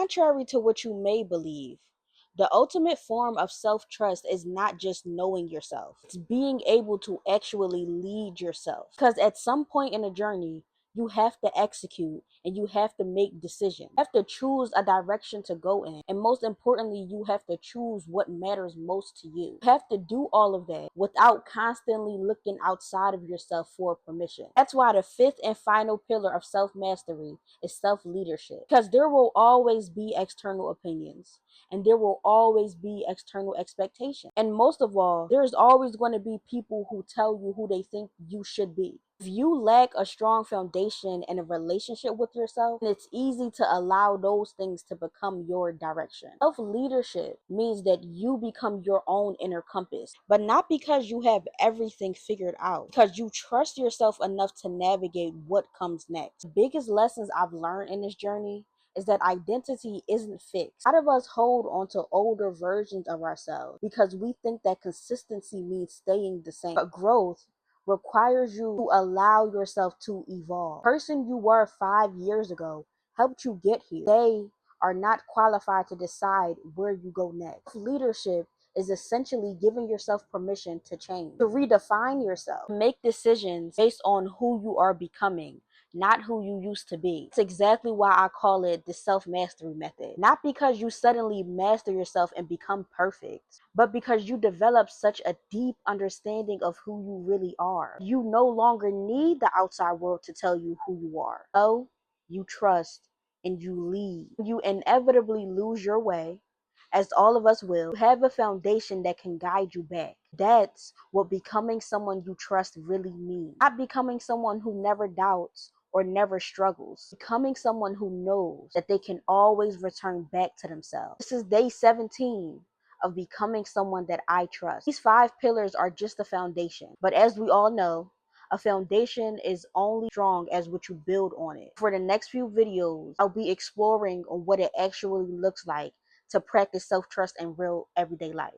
Contrary to what you may believe, the ultimate form of self trust is not just knowing yourself, it's being able to actually lead yourself. Because at some point in the journey, you have to execute and you have to make decisions. You have to choose a direction to go in. And most importantly, you have to choose what matters most to you. You have to do all of that without constantly looking outside of yourself for permission. That's why the fifth and final pillar of self mastery is self leadership. Because there will always be external opinions and there will always be external expectations. And most of all, there's always going to be people who tell you who they think you should be. If you lack a strong foundation and a relationship with yourself, it's easy to allow those things to become your direction. Self leadership means that you become your own inner compass, but not because you have everything figured out, because you trust yourself enough to navigate what comes next. The biggest lessons I've learned in this journey is that identity isn't fixed. A lot of us hold on to older versions of ourselves because we think that consistency means staying the same. But growth requires you to allow yourself to evolve. The person you were 5 years ago helped you get here. They are not qualified to decide where you go next. Leadership is essentially giving yourself permission to change, to redefine yourself, to make decisions based on who you are becoming, not who you used to be. It's exactly why I call it the self-mastery method. Not because you suddenly master yourself and become perfect, but because you develop such a deep understanding of who you really are. You no longer need the outside world to tell you who you are. So you trust and you lead. You inevitably lose your way, as all of us will. You have a foundation that can guide you back. That's what becoming someone you trust really means. Not becoming someone who never doubts or never struggles. Becoming someone who knows that they can always return back to themselves. This is day 17 of becoming someone that I trust. These 5 pillars are just the foundation. But as we all know, a foundation is only strong as what you build on it. For the next few videos, I'll be exploring on what it actually looks like to practice self-trust in real everyday life.